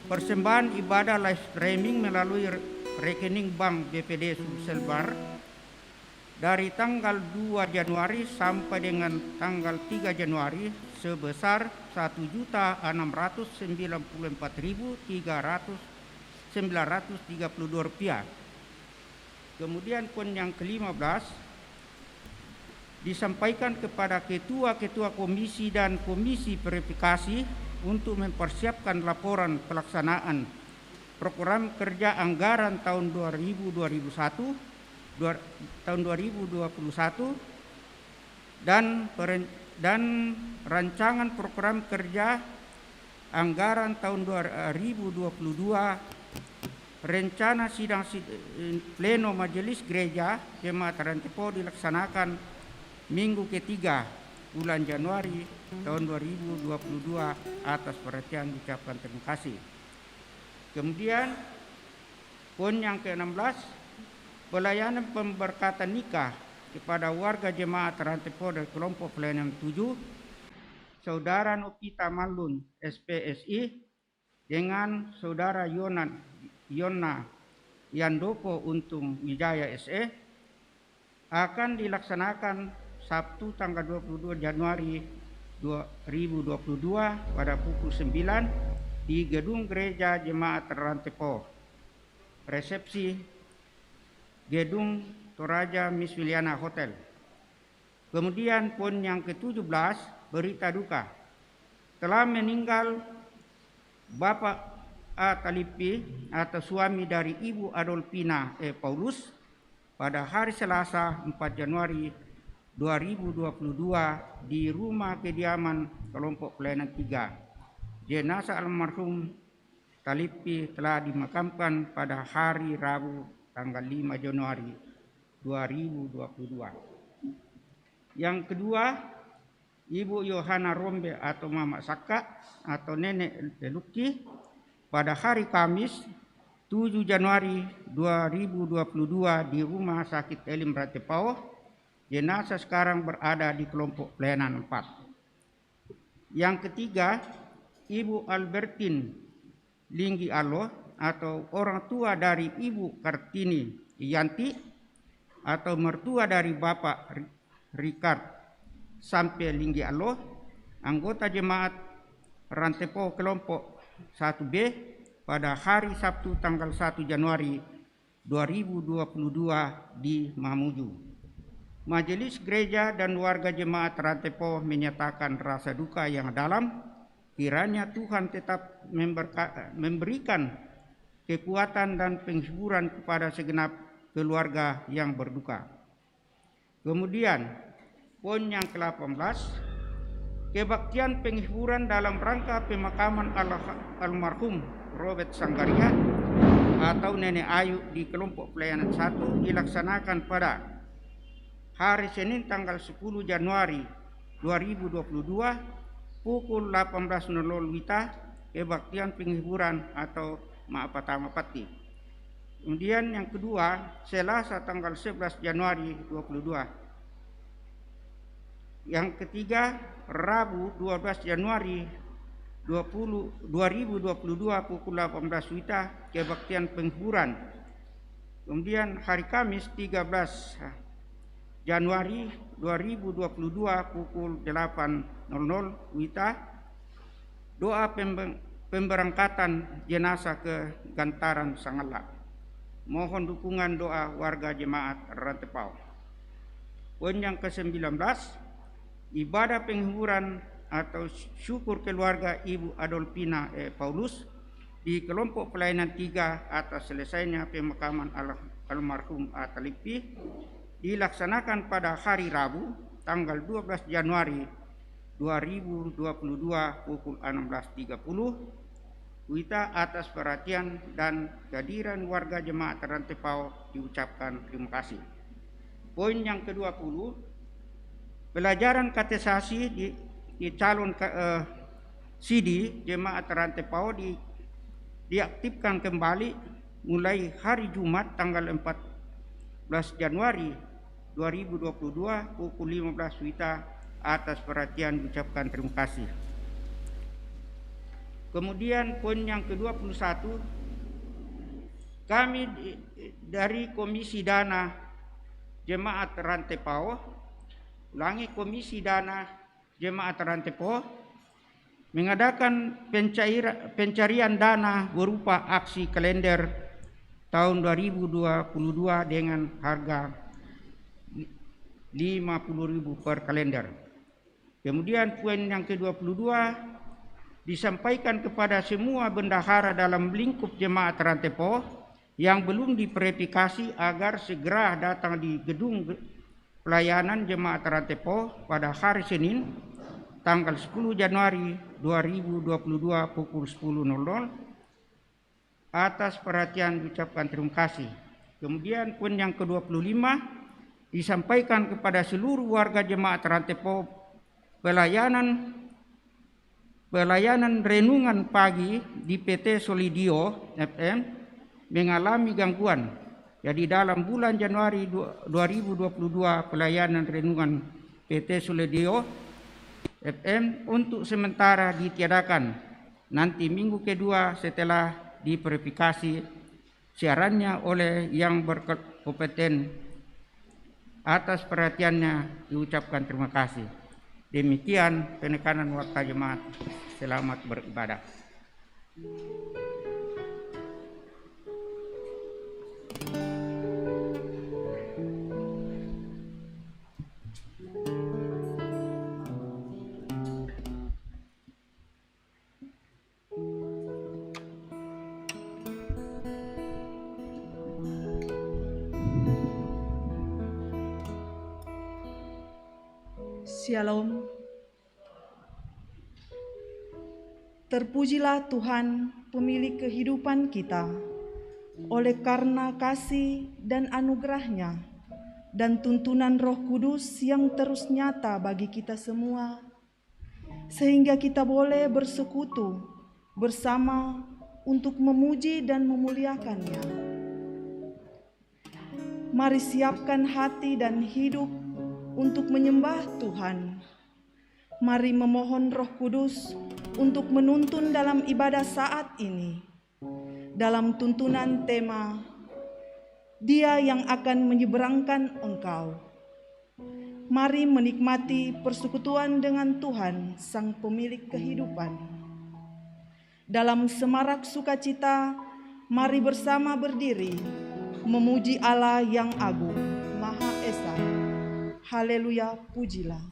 Persembahan ibadah live streaming melalui rekening bank BPD Sulselbar dari tanggal 2 Januari sampai dengan tanggal 3 Januari sebesar Rp1.694.932. Kemudian poin yang ke-15 disampaikan kepada ketua-ketua komisi dan komisi verifikasi untuk mempersiapkan laporan pelaksanaan program kerja anggaran tahun 2021 dan rancangan program kerja anggaran tahun 2022. Rencana sidang pleno Majelis Gereja Jemaat Rantepo dilaksanakan minggu ketiga bulan Januari tahun 2022. Atas perhatian diucapkan terima kasih. Kemudian poin yang ke-16, pelayanan pemberkatan nikah kepada warga jemaat Rantepo dari kelompok pelayanan 7, Saudara Nopita Malun SPSI dengan Saudara Yona Yandoko Untung Wijaya SE akan dilaksanakan Sabtu tanggal 22 Januari 2022 pada pukul 9 di Gedung Gereja Jemaat Rantepo. Resepsi Gedung Toraja Miss Wiliana Hotel. Kemudian poin yang ke-17, berita duka. Telah meninggal Bapak A. Talipi atau suami dari Ibu Adolfina E. Paulus pada hari Selasa 4 Januari 2022 di rumah kediaman kelompok pelayanan 3. Jenazah almarhum Talipi telah dimakamkan pada hari Rabu tanggal 5 Januari 2022. Yang kedua, Ibu Yohana Rombe atau Mama Saka atau Nenek Leluki pada hari Kamis 7 Januari 2022 di Rumah Sakit Elim Rantepao. Jenazah sekarang berada di kelompok pelayanan 4. Yang ketiga, Ibu Albertine Linggi Alo atau orang tua dari Ibu Kartini Yanti atau mertua dari Bapak Ricard Sampai Linggi Alo, anggota jemaat Rantepo kelompok 1B pada hari Sabtu tanggal 1 Januari 2022 di Mamuju. Majelis Gereja dan warga jemaat Rantepo menyatakan rasa duka yang dalam. Kiranya Tuhan tetap memberikan kekuatan dan penghiburan kepada segenap keluarga yang berduka. Kemudian poin yang ke-18, kebaktian penghiburan dalam rangka pemakaman almarhum Robert Sanggaria atau Nenek Ayu di kelompok pelayanan 1 dilaksanakan pada hari Senin tanggal 10 Januari 2022 pukul 18.00 WITA, kebaktian penghiburan atau Ma'apatama Pati. Kemudian yang kedua, Selasa tanggal 11 Januari 2022. Yang ketiga, Rabu 12 Januari 2022 pukul 18 WITA, kebaktian penghiburan. Kemudian hari Kamis 13 Januari 2022 pukul 8.00 WITA, doa pemberangkatan jenazah ke Gantaran Sangala. Mohon dukungan doa warga jemaat Rantepao. Poin yang ke-19, ibadah penghiburan atau syukur keluarga Ibu Adolfina Paulus di kelompok pelayanan 3 atas selesainya pemakaman almarhum Talipi dilaksanakan pada hari Rabu tanggal 12 Januari 2022 pukul 16.30 WITA. Atas perhatian dan kehadiran warga jemaat Rantepao diucapkan terima kasih. Poin yang ke-20, pelajaran katekisasi di calon CD jemaat Rantepao diaktifkan kembali mulai hari Jumat tanggal 14 Januari 2022 pukul 15 WITA. Atas perhatian diucapkan terima kasih. Kemudian poin yang ke-21, kami dari Komisi Dana Jemaat Rantai Pao, ulangi Komisi Dana Jemaat Rantai Pao, mengadakan pencarian dana berupa aksi kalender tahun 2022 dengan harga 50.000 per kalender. Kemudian poin yang ke-22, disampaikan kepada semua bendahara dalam lingkup jemaat Rantai Pao yang belum diverifikasi agar segera datang di gedung pelayanan jemaat Rantai Pao pada hari Senin tanggal 10 Januari 2022 pukul 10.00. Atas perhatian diucapkan terima kasih. Kemudian poin yang ke-25, disampaikan kepada seluruh warga jemaat Rantai Pao pelayanan renungan pagi di PT Solidio FM mengalami gangguan. Jadi dalam bulan Januari 2022 pelayanan renungan PT Solidio FM untuk sementara ditiadakan. Nanti minggu kedua setelah diverifikasi siarannya oleh yang berkompeten. Atas perhatiannya diucapkan terima kasih. Demikian penekanan waktu jemaat. Selamat beribadah. Shalom. Terpujilah Tuhan, pemilik kehidupan kita, oleh karena kasih dan anugerah-Nya dan tuntunan Roh Kudus yang terus nyata bagi kita semua, sehingga kita boleh bersekutu bersama untuk memuji dan memuliakan-Nya. Mari siapkan hati dan hidup untuk menyembah Tuhan. Mari memohon Roh Kudus untuk menuntun dalam ibadah saat ini. Dalam tuntunan tema, Dia yang akan menyeberangkan engkau. Mari menikmati persekutuan dengan Tuhan, Sang Pemilik kehidupan. Dalam semarak sukacita, mari bersama berdiri, memuji Allah yang agung, Maha Esa. Haleluya, pujilah.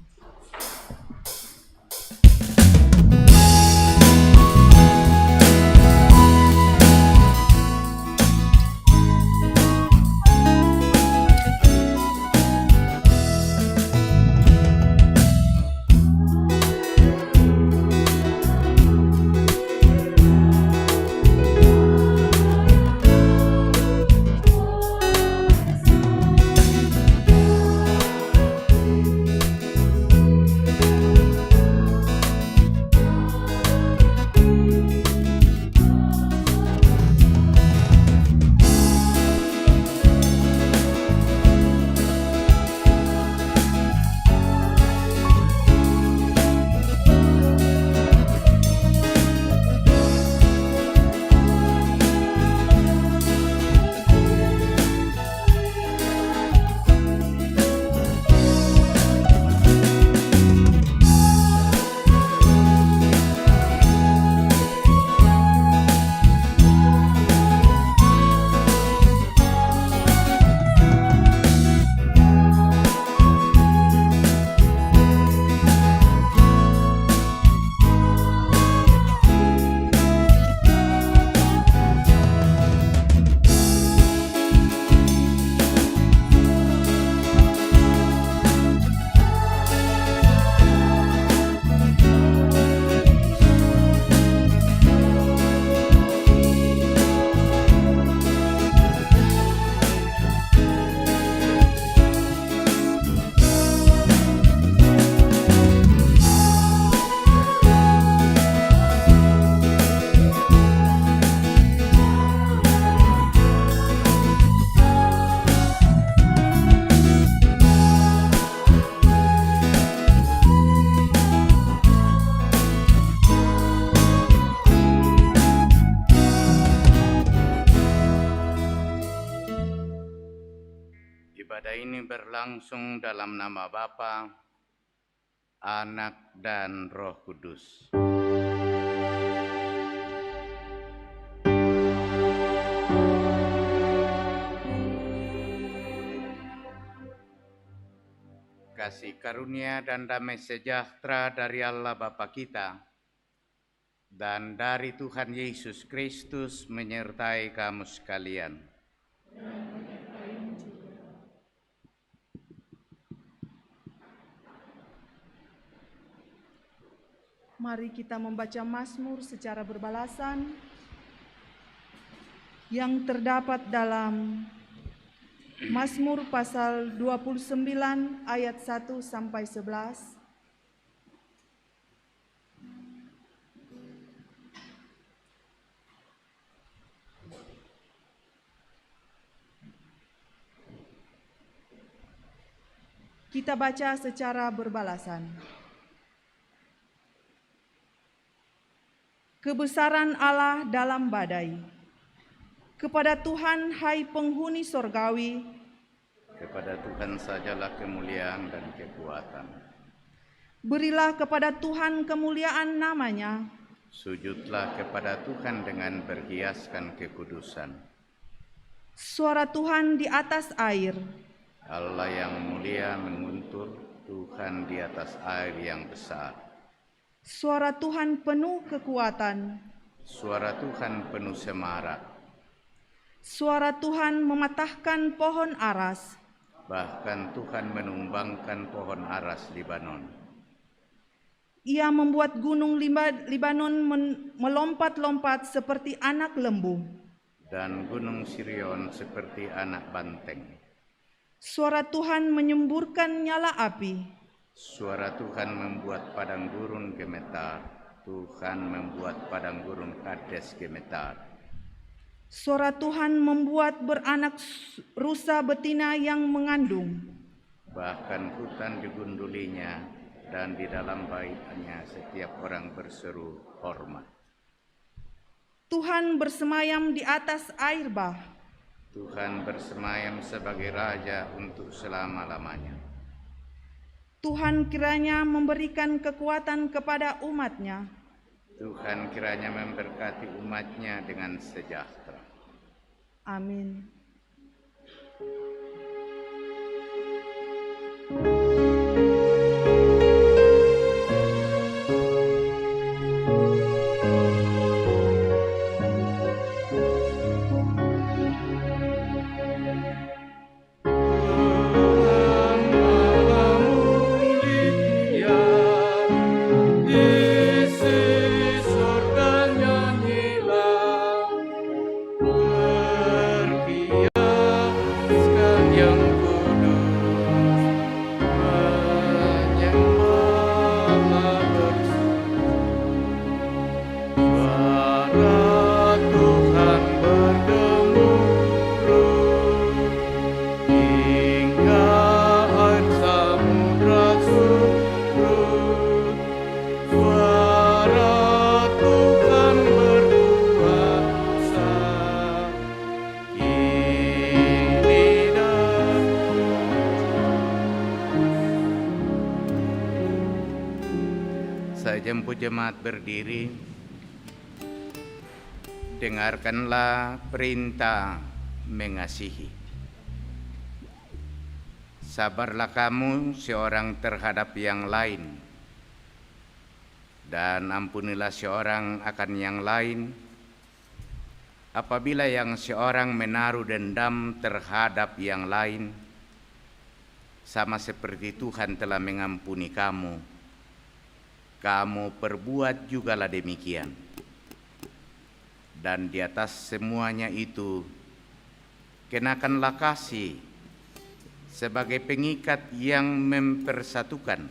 Ibadah ini berlangsung dalam nama Bapa, Anak, dan Roh Kudus. Kasih karunia dan damai sejahtera dari Allah Bapa kita dan dari Tuhan Yesus Kristus menyertai kamu sekalian. Mari kita membaca Mazmur secara berbalasan yang terdapat dalam Mazmur pasal 29 ayat 1 sampai 11. Kita baca secara berbalasan. Kebesaran Allah dalam badai. Kepada Tuhan, hai penghuni sorgawi. Kepada Tuhan sajalah kemuliaan dan kekuatan. Berilah kepada Tuhan kemuliaan namanya. Sujudlah kepada Tuhan dengan berhiaskan kekudusan. Suara Tuhan di atas air. Allah yang mulia menguntur, Tuhan di atas air yang besar. Suara Tuhan penuh kekuatan. Suara Tuhan penuh semarak. Suara Tuhan mematahkan pohon aras. Bahkan Tuhan menumbangkan pohon aras Libanon. Ia membuat gunung Libanon melompat-lompat seperti anak lembu. Dan gunung Sirion seperti anak banteng. Suara Tuhan menyemburkan nyala api. Suara Tuhan membuat padang gurun gemetar. Tuhan membuat padang gurun Kades gemetar. Suara Tuhan membuat beranak rusa betina yang mengandung. Bahkan hutan digundulinya dan di dalam baitnya setiap orang berseru hormat. Tuhan bersemayam di atas air bah. Tuhan bersemayam sebagai Raja untuk selama-lamanya. Tuhan kiranya memberikan kekuatan kepada umat-Nya. Tuhan kiranya memberkati umat-Nya dengan sejahtera. Amin. Jemput jemaat berdiri, dengarkanlah perintah mengasihi. Sabarlah kamu seorang terhadap yang lain, dan ampunilah seorang akan yang lain, apabila yang seorang menaruh dendam terhadap yang lain, sama seperti Tuhan telah mengampuni kamu, kamu perbuat jugalah demikian. Dan di atas semuanya itu, kenakanlah kasih sebagai pengikat yang mempersatukan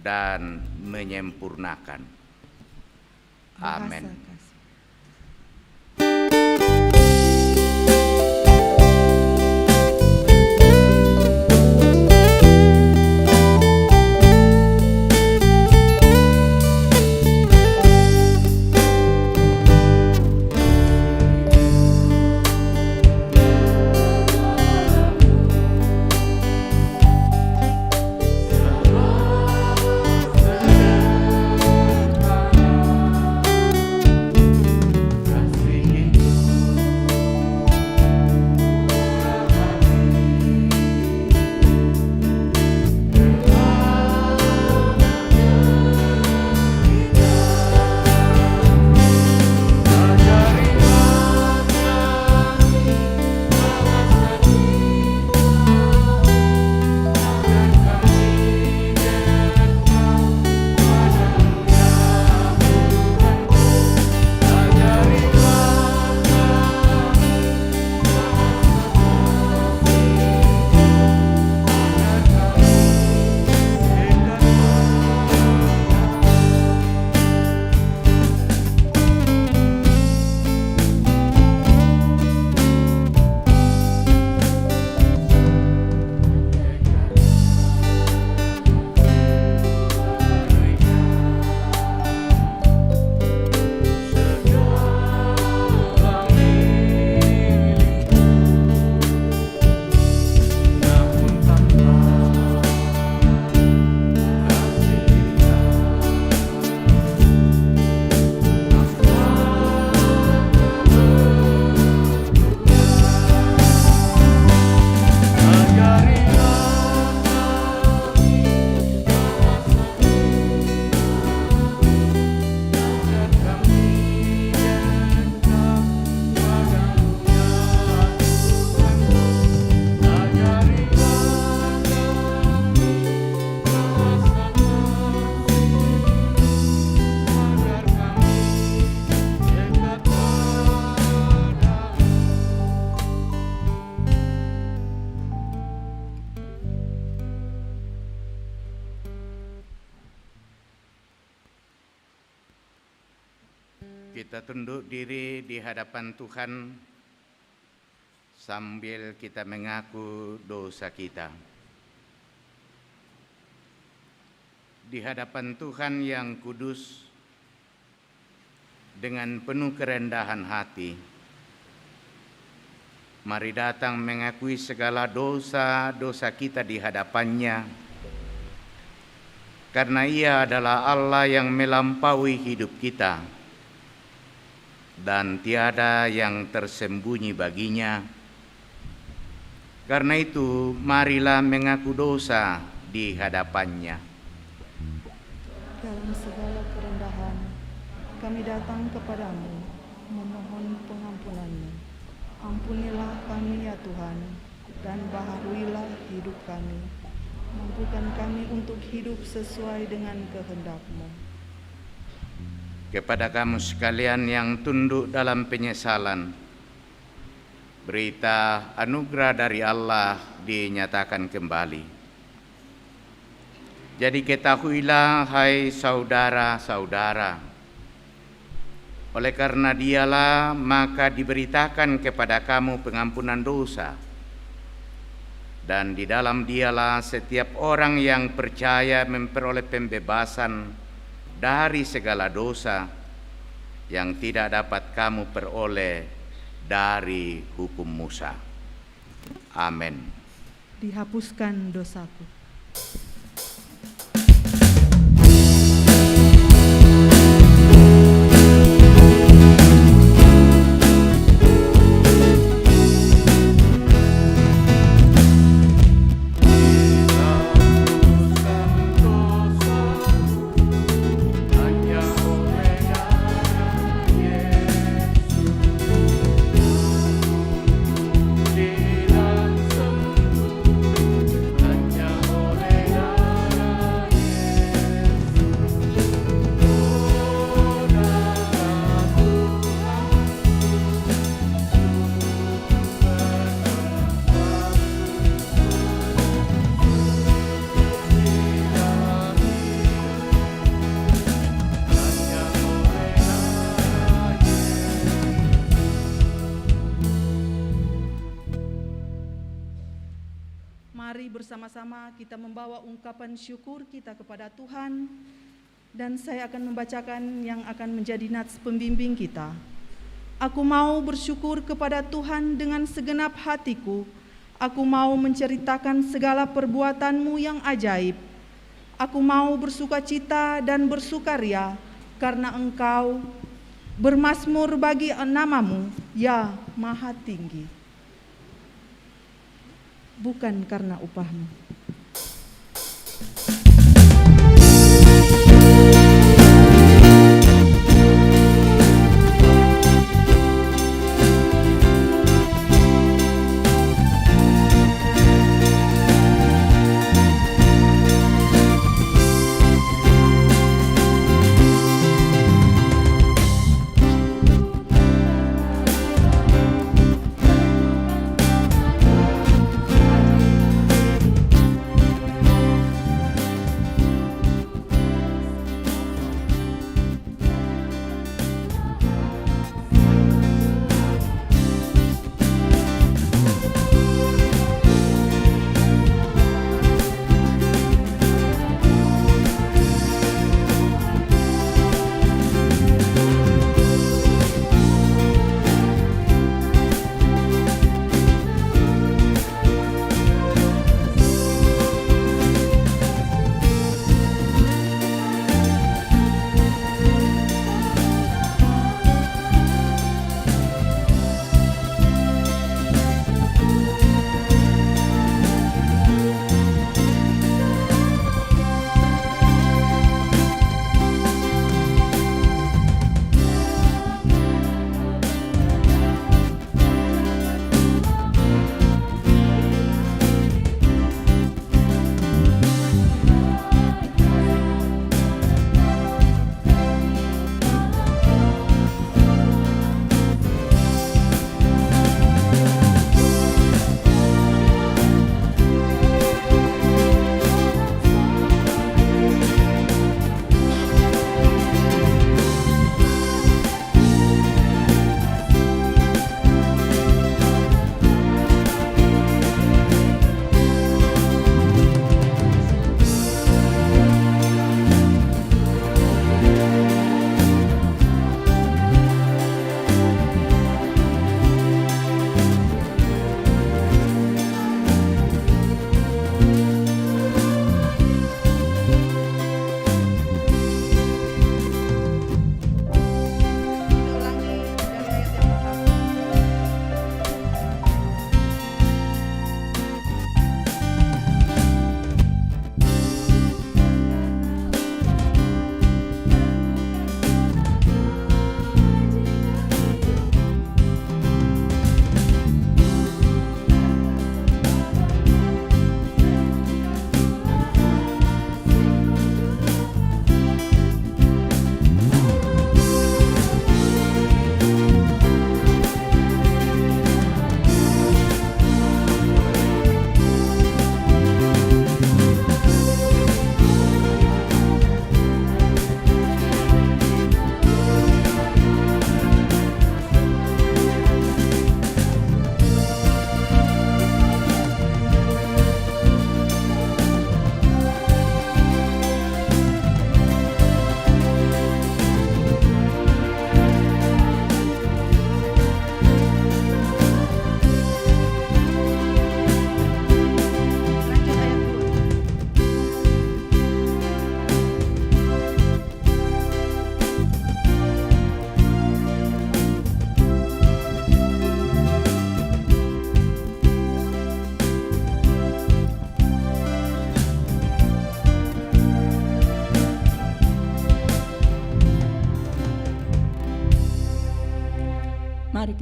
dan menyempurnakan. Amin. Kita tunduk diri di hadapan Tuhan sambil kita mengaku dosa kita. Di hadapan Tuhan yang kudus, dengan penuh kerendahan hati, mari datang mengakui segala dosa-dosa kita di hadapannya, karena Ia adalah Allah yang melampaui hidup kita, dan tiada yang tersembunyi baginya. Karena itu, marilah mengaku dosa di hadapannya. Dalam segala kerendahan, kami datang kepadamu, memohon pengampunan-Mu. Ampunilah kami ya Tuhan, dan baharuilah hidup kami. Mampukan kami untuk hidup sesuai dengan kehendak-Mu. Kepada kamu sekalian yang tunduk dalam penyesalan, berita anugerah dari Allah dinyatakan kembali. Jadi ketahuilah, hai saudara-saudara, oleh karena Dialah maka diberitakan kepada kamu pengampunan dosa, dan di dalam Dialah setiap orang yang percaya memperoleh pembebasan dari segala dosa yang tidak dapat kamu peroleh dari hukum Musa. Amin. Dihapuskan dosaku. Mari bersama-sama kita membawa ungkapan syukur kita kepada Tuhan, dan saya akan membacakan yang akan menjadi nats pembimbing kita. Aku mau bersyukur kepada Tuhan dengan segenap hatiku. Aku mau menceritakan segala perbuatan-Mu yang ajaib. Aku mau bersukacita dan bersukaria karena Engkau bermazmur bagi nama-Mu, ya Maha Tinggi. Bukan karena upah-Mu.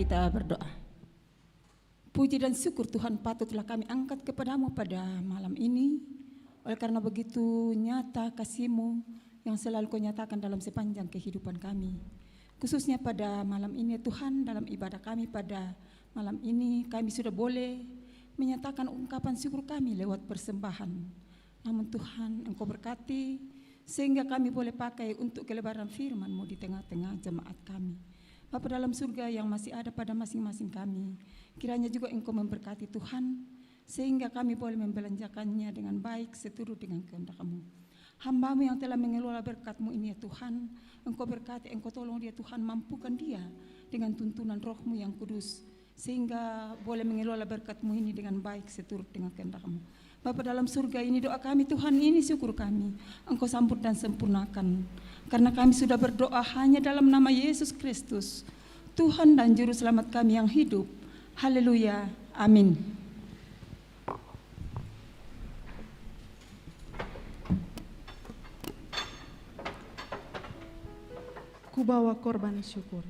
kita berdoa. Puji dan syukur Tuhan patutlah kami angkat kepadamu pada malam ini, oleh karena begitu nyata kasih-Mu yang selalu Kau nyatakan dalam sepanjang kehidupan kami. Khususnya pada malam ini Tuhan, dalam ibadah kami pada malam ini kami sudah boleh menyatakan ungkapan syukur kami lewat persembahan. Namun Tuhan, Engkau berkati sehingga kami boleh pakai untuk kelebaran firman-Mu di tengah-tengah jemaat kami. Bapa dalam surga yang masih ada pada masing-masing kami, kiranya juga Engkau memberkati Tuhan, sehingga kami boleh membelanjakannya dengan baik seturut dengan kehendak-Mu. Hamba-Mu yang telah mengelola berkat-Mu ini ya Tuhan, Engkau berkati, Engkau tolong dia Tuhan, mampukan dia dengan tuntunan Roh-Mu yang kudus, sehingga boleh mengelola berkat-Mu ini dengan baik seturut dengan kehendak-Mu. Bapa dalam surga, ini doa kami Tuhan, ini syukur kami, Engkau sambut dan sempurnakan. Karena kami sudah berdoa hanya dalam nama Yesus Kristus, Tuhan dan Juru Selamat kami yang hidup. Haleluya, amin. Kubawa korban syukur.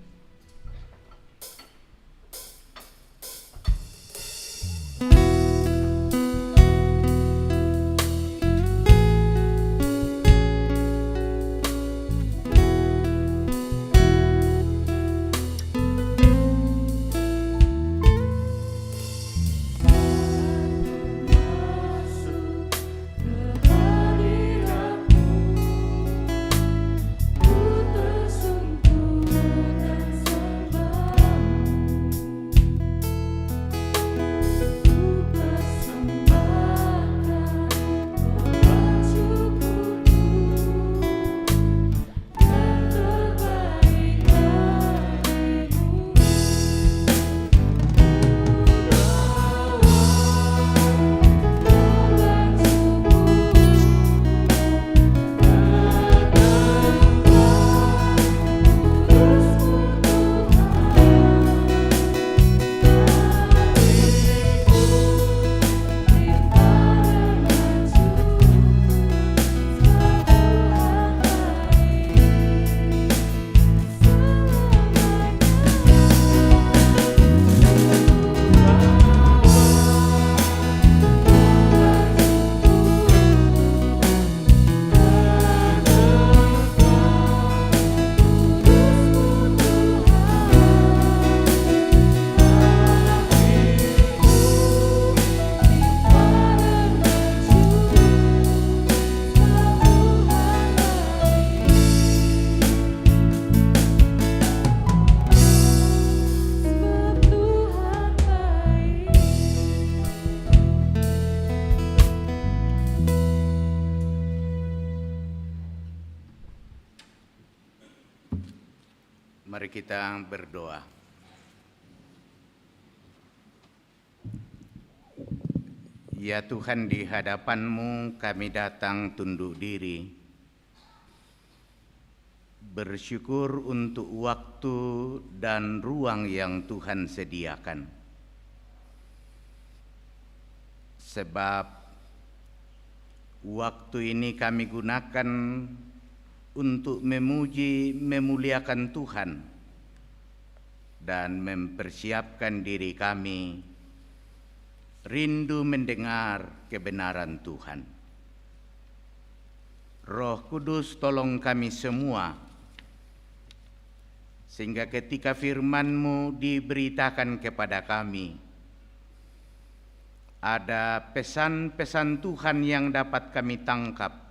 Mari kita berdoa. Ya Tuhan, di hadapan-Mu kami datang tunduk diri, bersyukur untuk waktu dan ruang yang Tuhan sediakan. Sebab waktu ini kami gunakan untuk memuji, memuliakan Tuhan, dan mempersiapkan diri kami rindu mendengar kebenaran Tuhan. Roh Kudus, tolong kami semua, sehingga ketika firman-Mu diberitakan kepada kami, ada pesan-pesan Tuhan yang dapat kami tangkap,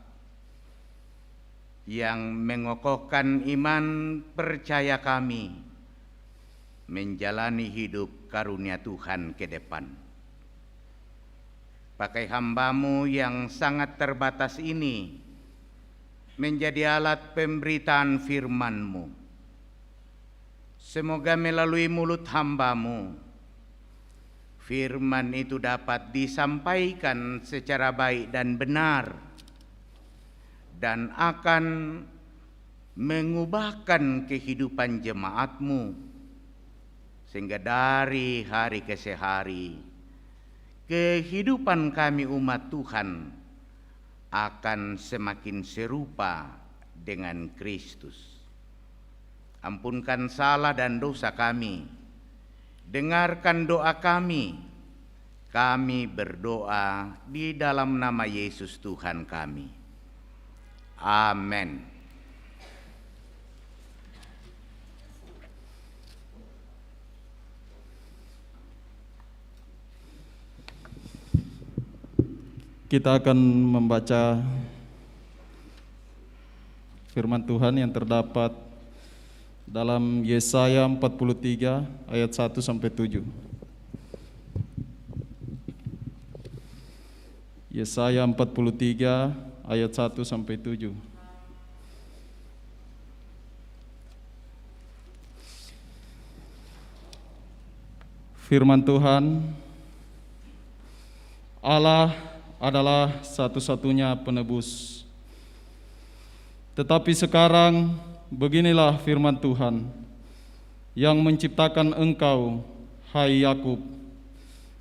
yang mengokohkan iman percaya kami menjalani hidup karunia Tuhan ke depan. Pakai hamba-Mu yang sangat terbatas ini menjadi alat pemberitaan firman-Mu. Semoga melalui mulut hamba-Mu, firman itu dapat disampaikan secara baik dan benar, dan akan mengubahkan kehidupan jemaat-Mu, sehingga dari hari ke hari kehidupan kami umat Tuhan akan semakin serupa dengan Kristus. Ampunkan salah dan dosa kami, dengarkan doa kami. Kami berdoa di dalam nama Yesus Tuhan kami. Amin. Kita akan membaca firman Tuhan yang terdapat dalam Yesaya 43 ayat 1 sampai 7. Yesaya 43 ayat 1 sampai 7. Firman Tuhan, Allah adalah satu-satunya penebus. Tetapi sekarang beginilah firman Tuhan yang menciptakan engkau, hai Yakub,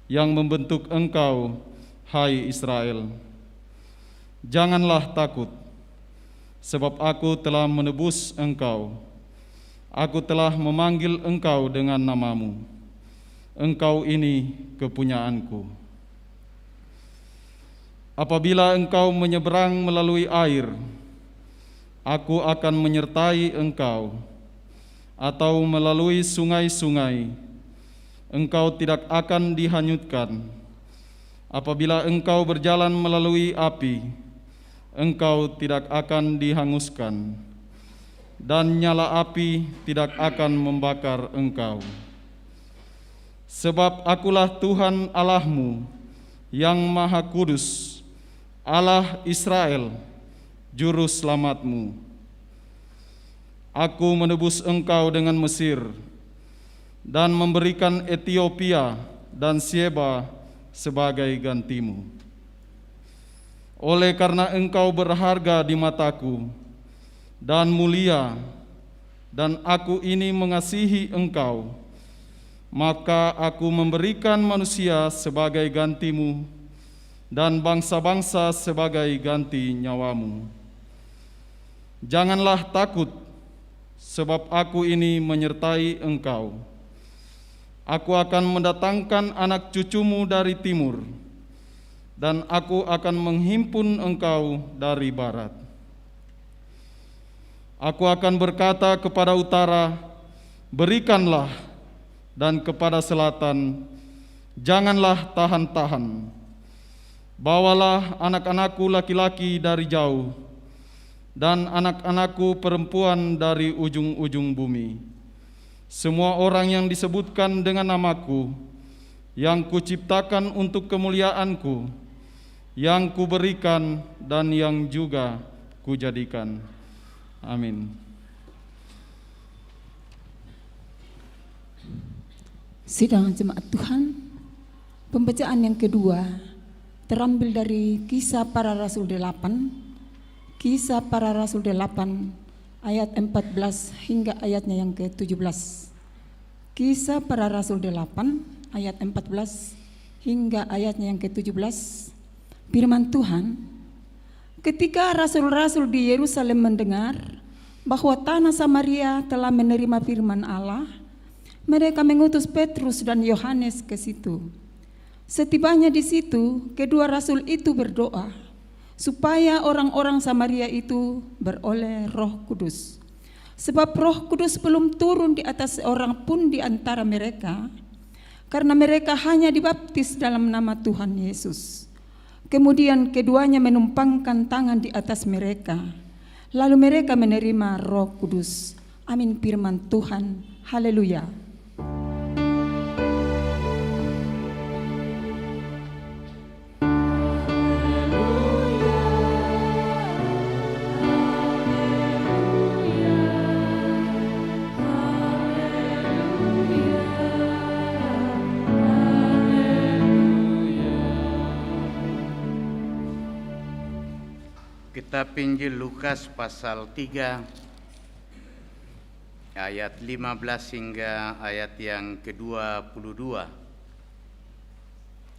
yang membentuk engkau, hai Israel. Janganlah takut, sebab aku telah menebus engkau. Aku telah memanggil engkau dengan namamu. Engkau ini kepunyaanku. Apabila engkau menyeberang melalui air, aku akan menyertai engkau, atau melalui sungai-sungai, engkau tidak akan dihanyutkan. Apabila engkau berjalan melalui api, engkau tidak akan dihanguskan, dan nyala api tidak akan membakar engkau. Sebab akulah Tuhan Allahmu yang Maha Kudus, Allah Israel, Juru Selamatmu. Aku menebus engkau dengan Mesir, dan memberikan Etiopia dan Sheba sebagai gantimu. Oleh karena engkau berharga di mataku dan mulia, dan aku ini mengasihi engkau, maka aku memberikan manusia sebagai gantimu dan bangsa-bangsa sebagai ganti nyawamu. Janganlah takut, sebab aku ini menyertai engkau. Aku akan mendatangkan anak cucumu dari timur, dan aku akan menghimpun engkau dari barat. Aku akan berkata kepada utara, berikanlah, dan kepada selatan, janganlah tahan-tahan. Bawalah anak-anakku laki-laki dari jauh, dan anak-anakku perempuan dari ujung-ujung bumi. Semua orang yang disebutkan dengan namaku, yang kuciptakan untuk kemuliaanku, yang kuberikan dan yang juga kujadikan. Amin. Sidang jemaat Tuhan, pembacaan yang kedua terambil dari Kisah Para Rasul 8, Kisah Para Rasul 8 ayat 14 hingga ayatnya yang ke-17. Kisah Para Rasul 8 ayat 14 hingga ayatnya yang ke-17. Firman Tuhan, ketika rasul-rasul di Yerusalem mendengar bahwa tanah Samaria telah menerima firman Allah, mereka mengutus Petrus dan Yohanes ke situ. Setibanya di situ, kedua rasul itu berdoa supaya orang-orang Samaria itu beroleh Roh Kudus. Sebab Roh Kudus belum turun di atas seorang pun di antara mereka, karena mereka hanya dibaptis dalam nama Tuhan Yesus. Kemudian keduanya menumpangkan tangan di atas mereka, lalu mereka menerima Roh Kudus. Amin firman Tuhan. Haleluya. Kitab Injil Lukas pasal 3 ayat 15 hingga ayat yang ke-22.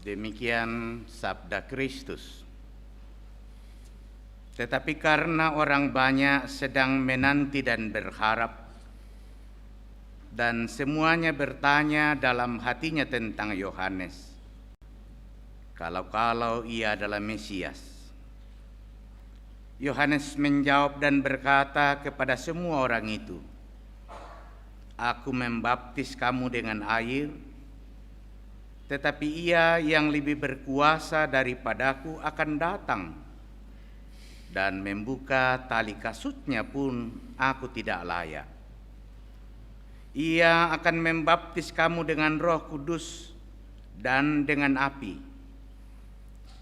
Demikian sabda Kristus. Tetapi karena orang banyak sedang menanti dan berharap, dan semuanya bertanya dalam hatinya tentang Yohanes, kalau ia adalah Mesias. Yohanes menjawab dan berkata kepada semua orang itu, "Aku membaptis kamu dengan air, tetapi Ia yang lebih berkuasa daripadaku akan datang, dan membuka tali kasutnya pun aku tidak layak. Ia akan membaptis kamu dengan Roh Kudus dan dengan api.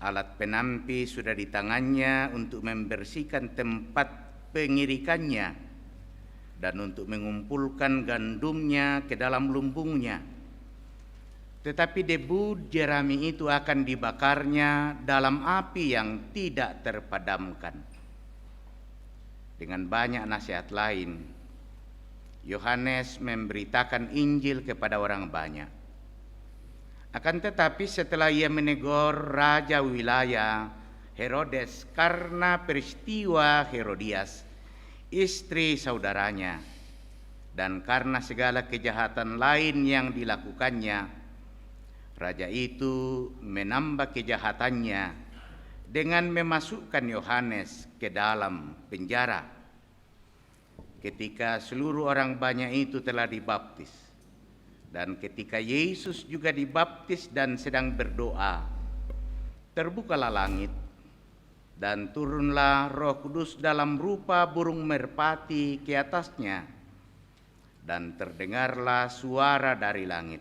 Alat penampi sudah di tangannya untuk membersihkan tempat pengirikannya dan untuk mengumpulkan gandumnya ke dalam lumbungnya. Tetapi debu jerami itu akan dibakarnya dalam api yang tidak terpadamkan." Dengan banyak nasihat lain, Yohanes memberitakan Injil kepada orang banyak. Akan tetapi setelah ia menegur raja wilayah Herodes karena peristiwa Herodias, istri saudaranya, dan karena segala kejahatan lain yang dilakukannya, raja itu menambah kejahatannya dengan memasukkan Yohanes ke dalam penjara. Ketika seluruh orang banyak itu telah dibaptis, dan ketika Yesus juga dibaptis dan sedang berdoa, terbukalah langit, dan turunlah Roh Kudus dalam rupa burung merpati ke atasnya, dan terdengarlah suara dari langit,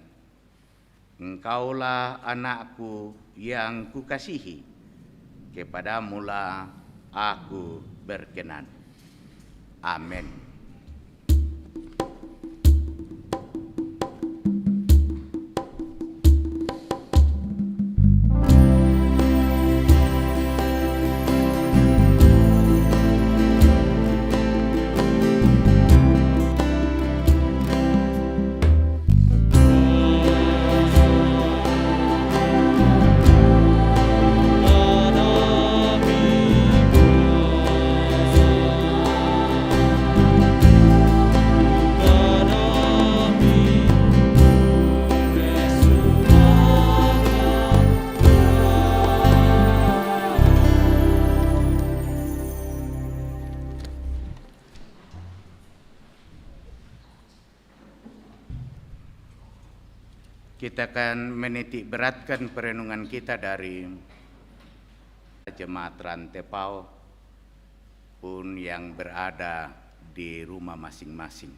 "Engkaulah anakku yang kukasihi, kepadamulah aku berkenan." Amin. Kita akan menitik beratkan perenungan kita dari jemaat Rantepao pun yang berada di rumah masing-masing.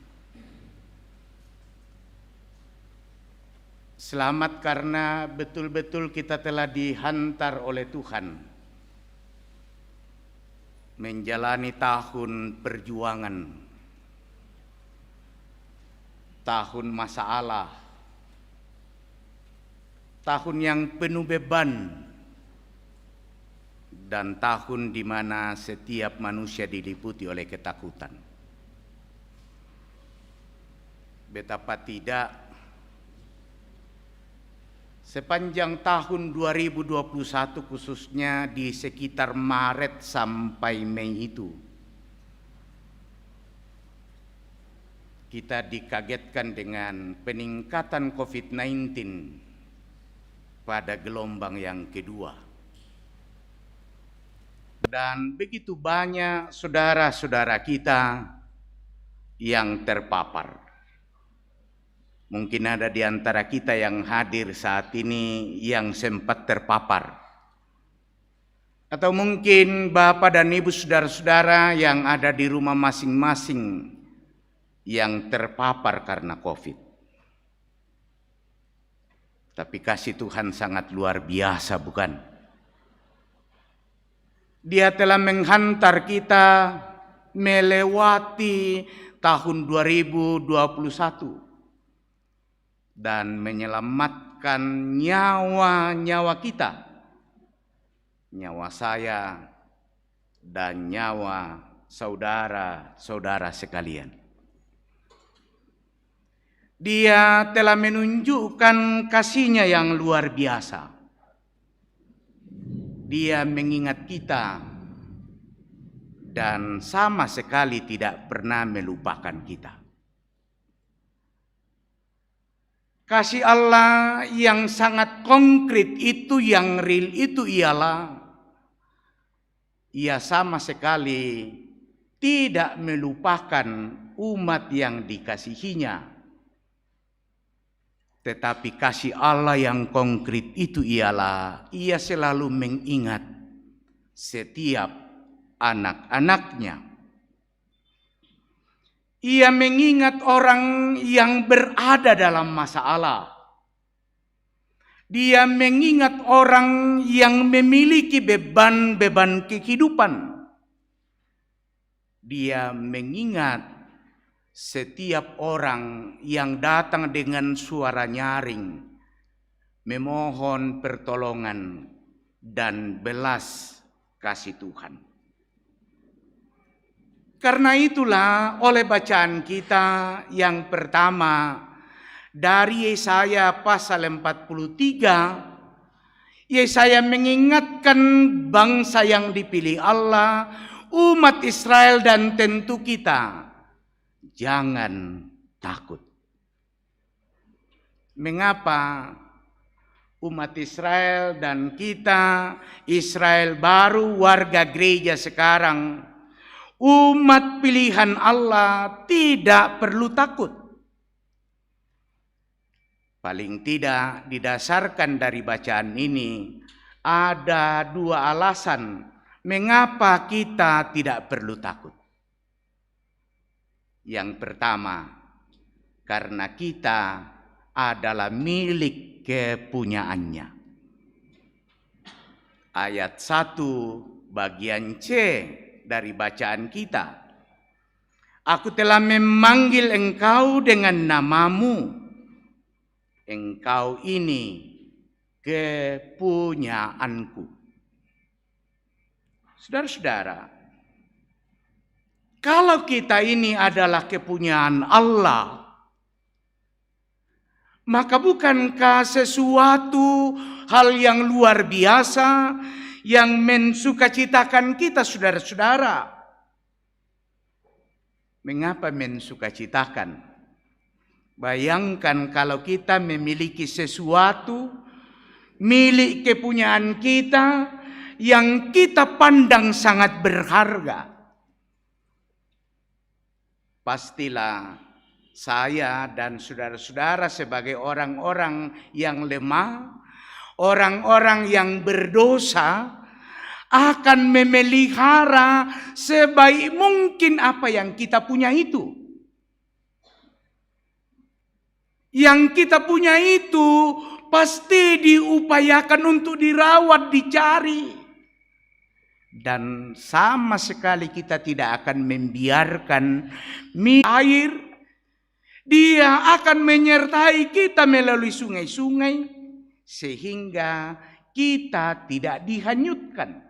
Selamat karena betul-betul kita telah dihantar oleh Tuhan menjalani tahun perjuangan, tahun masalah, tahun yang penuh beban, dan tahun di mana setiap manusia diliputi oleh ketakutan. Betapa tidak, sepanjang tahun 2021 khususnya di sekitar Maret sampai Mei itu, kita dikagetkan dengan peningkatan COVID-19 pada gelombang yang kedua. Dan begitu banyak saudara-saudara kita yang terpapar. Mungkin ada di antara kita yang hadir saat ini yang sempat terpapar. Atau mungkin Bapak dan Ibu saudara-saudara yang ada di rumah masing-masing yang terpapar karena COVID. Tapi kasih Tuhan sangat luar biasa, bukan? Dia telah menghantar kita melewati tahun 2021 dan menyelamatkan nyawa-nyawa kita, nyawa saya dan nyawa saudara-saudara sekalian. Dia telah menunjukkan kasih-Nya yang luar biasa. Dia mengingat kita dan sama sekali tidak pernah melupakan kita. Kasih Allah yang sangat konkret itu, yang real itu ialah Ia sama sekali tidak melupakan umat yang dikasihinya. Tetapi kasih Allah yang konkret itu ialah Ia selalu mengingat setiap anak-anaknya. Ia mengingat orang yang berada dalam masalah. Dia mengingat orang yang memiliki beban-beban kehidupan. Dia mengingat setiap orang yang datang dengan suara nyaring, memohon pertolongan dan belas kasih Tuhan. Karena itulah oleh bacaan kita yang pertama dari Yesaya pasal 43, Yesaya mengingatkan bangsa yang dipilih Allah, umat Israel dan tentu kita, jangan takut. Mengapa umat Israel dan kita, Israel baru, warga gereja sekarang, umat pilihan Allah tidak perlu takut? Paling tidak didasarkan dari bacaan ini ada dua alasan mengapa kita tidak perlu takut. Yang pertama, karena kita adalah milik kepunyaannya. Ayat 1 bagian C dari bacaan kita. Aku telah memanggil engkau dengan namamu. Engkau ini kepunyaanku. Saudara-saudara, kalau kita ini adalah kepunyaan Allah, maka bukankah sesuatu hal yang luar biasa yang mensukacitakan kita, saudara-saudara? Mengapa mensukacitakan? Bayangkan kalau kita memiliki sesuatu milik kepunyaan kita yang kita pandang sangat berharga. Pastilah saya dan saudara-saudara sebagai orang-orang yang lemah, orang-orang yang berdosa, akan memelihara sebaik mungkin apa yang kita punya itu. Yang kita punya itu pasti diupayakan untuk dirawat, dicari. Dan sama sekali kita tidak akan membiarkan air. Dia akan menyertai kita melalui sungai-sungai sehingga kita tidak dihanyutkan.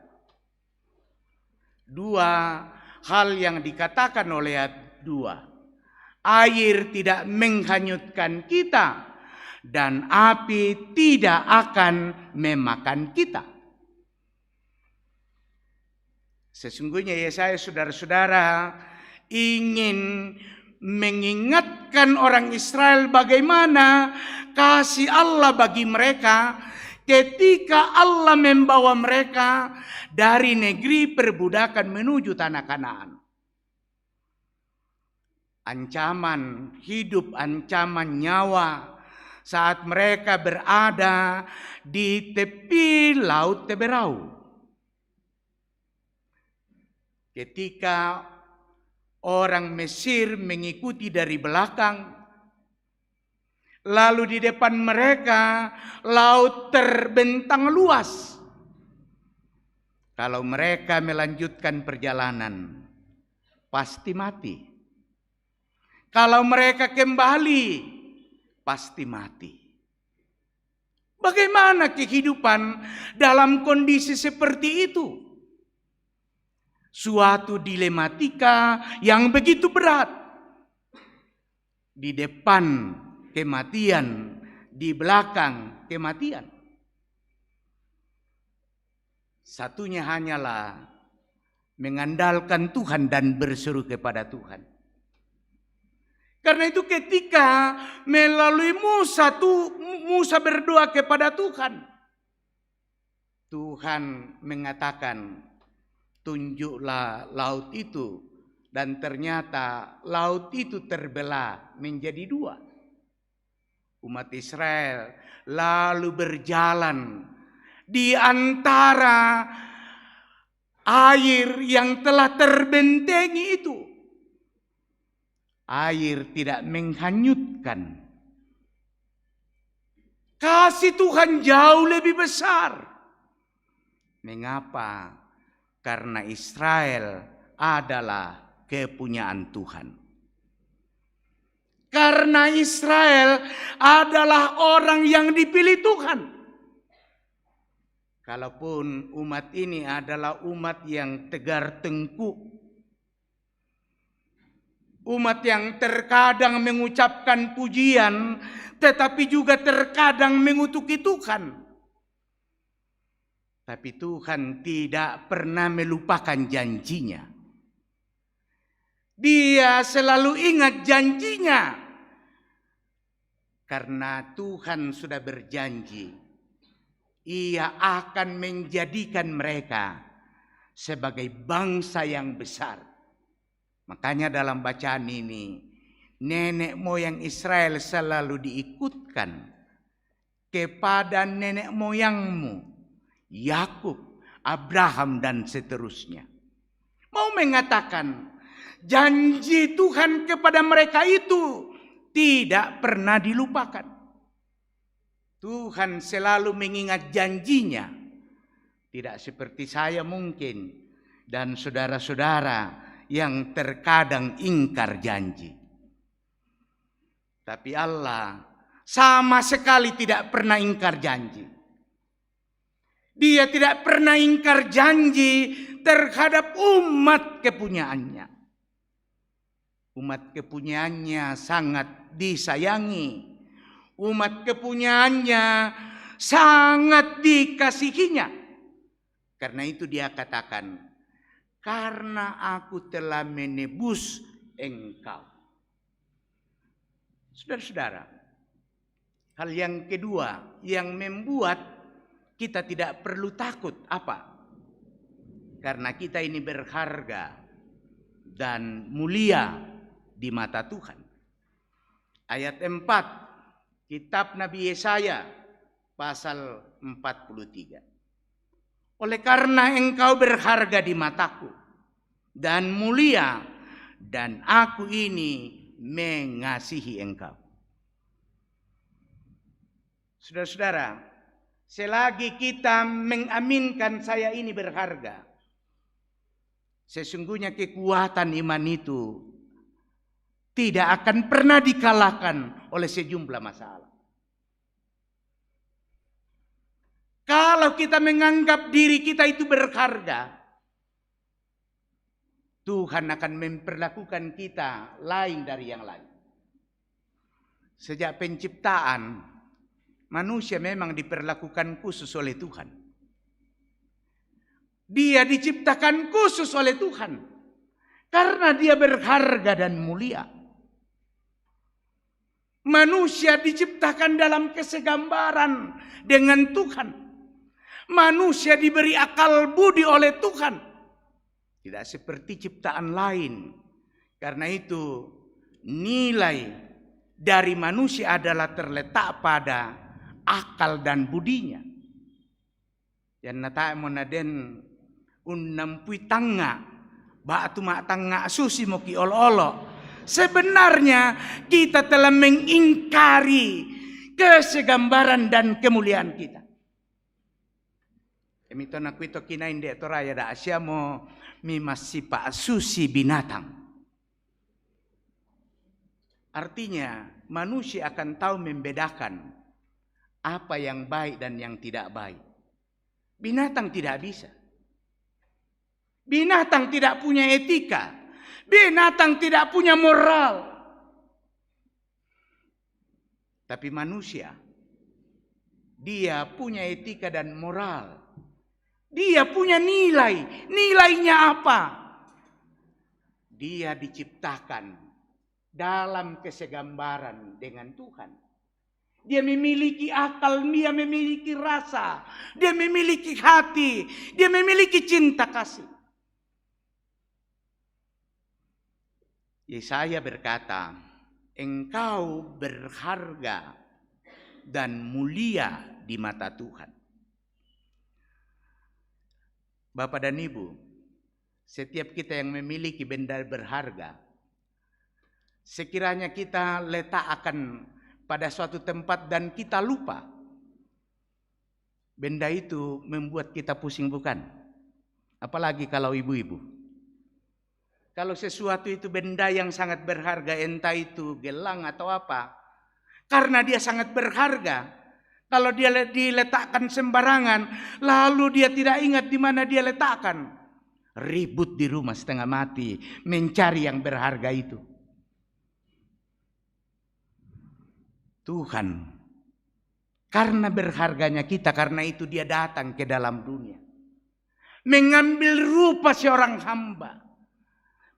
Dua hal yang dikatakan oleh ayat 2. Air tidak menghanyutkan kita dan api tidak akan memakan kita. Sesungguhnya Yesaya, saudara-saudara, ingin mengingatkan orang Israel bagaimana kasih Allah bagi mereka ketika Allah membawa mereka dari negeri perbudakan menuju tanah Kanaan. Ancaman hidup, ancaman nyawa saat mereka berada di tepi Laut Teberau. Ketika orang Mesir mengikuti dari belakang, lalu di depan mereka laut terbentang luas. Kalau mereka melanjutkan perjalanan, pasti mati. Kalau mereka kembali, pasti mati. Bagaimana kehidupan dalam kondisi seperti itu? Suatu dilematika yang begitu berat. Di depan kematian, di belakang kematian. Satunya hanyalah mengandalkan Tuhan dan berseru kepada Tuhan. Karena itu ketika melalui Musa berdoa kepada Tuhan. Tuhan mengatakan, tunjuklah laut itu. Dan ternyata laut itu terbelah menjadi dua. Umat Israel lalu berjalan di antara air yang telah terbentengi itu. Air tidak menghanyutkan. Kasih Tuhan jauh lebih besar. Mengapa? Karena Israel adalah kepunyaan Tuhan. Karena Israel adalah orang yang dipilih Tuhan. Kalaupun umat ini adalah umat yang tegar tengkuk, umat yang terkadang mengucapkan pujian, tetapi juga terkadang mengutuki Tuhan. Tapi Tuhan tidak pernah melupakan janjinya. Dia selalu ingat janjinya. Karena Tuhan sudah berjanji, Ia akan menjadikan mereka sebagai bangsa yang besar. Makanya dalam bacaan ini, nenek moyang Israel selalu diikutkan kepada nenek moyangmu, Yakub, Abraham, dan seterusnya. Mau mengatakan, janji Tuhan kepada mereka itu tidak pernah dilupakan. Tuhan selalu mengingat janjinya. Tidak seperti saya mungkin dan saudara-saudara yang terkadang ingkar janji. Tapi Allah sama sekali tidak pernah ingkar janji. Dia tidak pernah ingkar janji terhadap umat kepunyaannya. Umat kepunyaannya sangat disayangi. Umat kepunyaannya sangat dikasihinya. Karena itu dia katakan, karena aku telah menebus engkau. Saudara-saudara, hal yang kedua yang membuat kita tidak perlu takut apa? Karena kita ini berharga dan mulia di mata Tuhan. Ayat 4, kitab Nabi Yesaya pasal 43. Oleh karena engkau berharga di mataku dan mulia, dan aku ini mengasihi engkau. Saudara-saudara, selagi kita mengaminkan saya ini berharga, sesungguhnya kekuatan iman itu tidak akan pernah dikalahkan oleh sejumlah masalah. Kalau kita menganggap diri kita itu berharga, Tuhan akan memperlakukan kita lain dari yang lain. Sejak penciptaan, manusia memang diperlakukan khusus oleh Tuhan. Dia diciptakan khusus oleh Tuhan karena dia berharga dan mulia. Manusia diciptakan dalam kesegambaran dengan Tuhan. Manusia diberi akal budi oleh Tuhan. Tidak seperti ciptaan lain. Karena itu nilai dari manusia adalah terletak pada akal dan budinya. Yan nata mo na den unnampui tanga batu mak tanga susi mo ki olo-olo. Sebenarnya kita telah mengingkari kesegambaran dan kemuliaan kita. Emito na kuito kinain de toraya da asya mo mimasipa susi binatang. Artinya manusia akan tahu membedakan apa yang baik dan yang tidak baik. Binatang tidak bisa. Binatang tidak punya etika. Binatang tidak punya moral. Tapi manusia, dia punya etika dan moral. Dia punya nilai. Nilainya apa? Dia diciptakan dalam kesegambaran dengan Tuhan. Dia memiliki akal, dia memiliki rasa, dia memiliki hati, dia memiliki cinta kasih. Yesaya berkata, engkau berharga dan mulia di mata Tuhan. Bapak dan Ibu, setiap kita yang memiliki benda berharga, sekiranya kita letakkan pada suatu tempat dan kita lupa, benda itu membuat kita pusing, bukan? Apalagi kalau ibu-ibu. Kalau sesuatu itu benda yang sangat berharga, entah itu gelang atau apa, karena dia sangat berharga, kalau dia diletakkan sembarangan, lalu dia tidak ingat di mana dia letakkan, ribut di rumah setengah mati mencari yang berharga itu. Tuhan, karena berharganya kita, karena itu dia datang ke dalam dunia, mengambil rupa seorang hamba,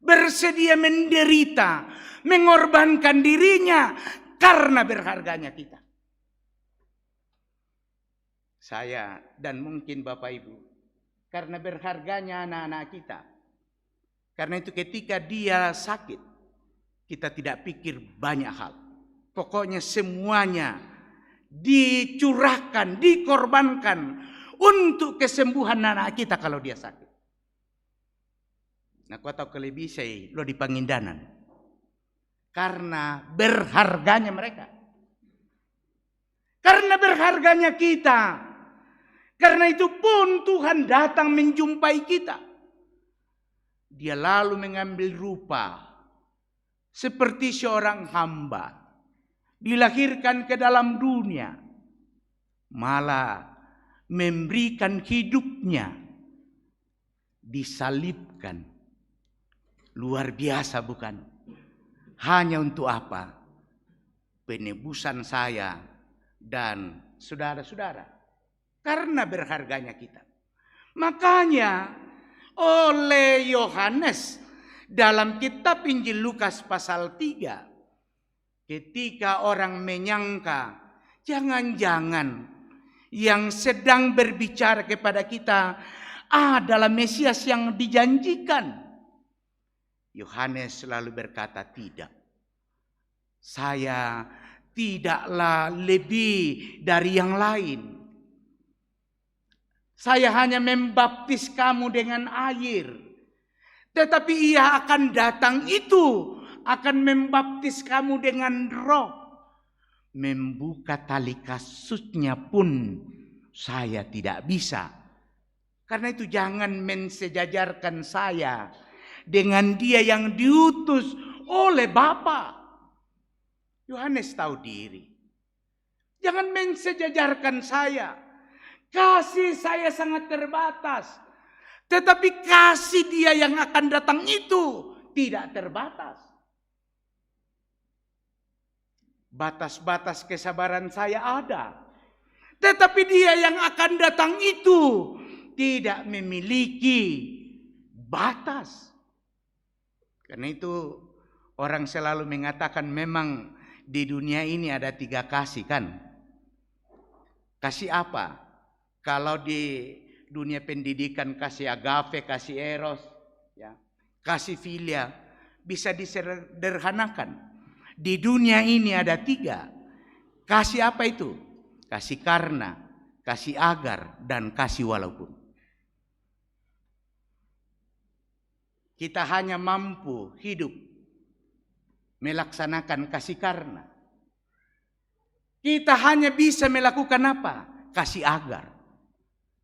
bersedia menderita, mengorbankan dirinya karena berharganya kita. Saya dan mungkin Bapak Ibu, karena berharganya anak-anak kita. Karena itu ketika dia sakit, kita tidak pikir banyak hal. Pokoknya semuanya dicurahkan, dikorbankan untuk kesembuhan anak kita kalau dia sakit. Nah, kau tahu kelebih saya lo di Pangindanan. Karena berharganya mereka. Karena berharganya kita. Karena itu pun Tuhan datang menjumpai kita. Dia lalu mengambil rupa seperti seorang hamba. Dilahirkan ke dalam dunia. Malah memberikan hidupnya. Disalibkan. Luar biasa, bukan? Hanya untuk apa? Penebusan saya dan saudara-saudara. Karena berharganya kita. Makanya oleh Yohanes dalam kitab Injil Lukas pasal 3. Ketika orang menyangka jangan-jangan yang sedang berbicara kepada kita adalah Mesias yang dijanjikan. Yohanes selalu berkata, tidak. Saya tidaklah lebih dari yang lain. Saya hanya membaptis kamu dengan air. Tetapi ia akan datang itu, akan membaptis kamu dengan roh. Membuka tali kasutnya pun saya tidak bisa. Karena itu jangan mensejajarkan saya dengan dia yang diutus oleh Bapa. Yohanes tahu diri. Jangan mensejajarkan saya. Kasih saya sangat terbatas. Tetapi kasih dia yang akan datang itu tidak terbatas. Batas-batas kesabaran saya ada. Tetapi dia yang akan datang itu tidak memiliki batas. Karena itu orang selalu mengatakan memang di dunia ini ada 3 kasih, kan? Kasih apa? Kalau di dunia pendidikan kasih agape, kasih eros, ya, kasih filia, bisa disederhanakan. Di dunia ini ada 3. Kasih apa itu? Kasih karena, kasih agar, dan kasih walaupun. Kita hanya mampu hidup melaksanakan kasih karena. Kita hanya bisa melakukan apa? Kasih agar.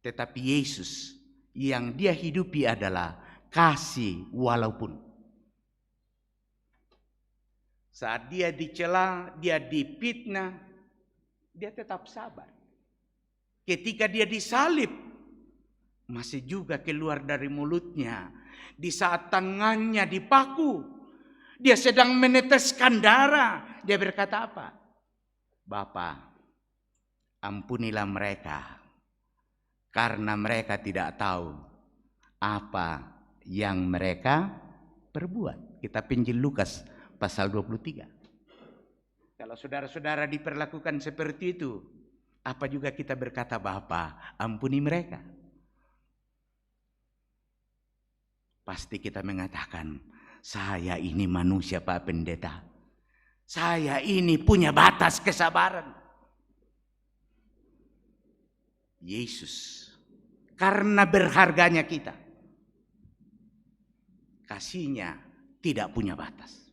Tetapi Yesus yang dia hidupi adalah kasih walaupun. Saat dia dicela, dia difitnah, dia tetap sabar. Ketika dia disalib, masih juga keluar dari mulutnya. Di saat tangannya dipaku, dia sedang meneteskan darah. Dia berkata apa? Bapa, ampunilah mereka, karena mereka tidak tahu apa yang mereka perbuat. Kita Injil Lukas pasal 23. Kalau saudara-saudara diperlakukan seperti itu, apa juga kita berkata, Bapa, ampuni mereka? Pasti kita mengatakan, saya ini manusia Pak Pendeta. Saya ini punya batas kesabaran. Yesus, karena berharganya kita, kasihnya tidak punya batas.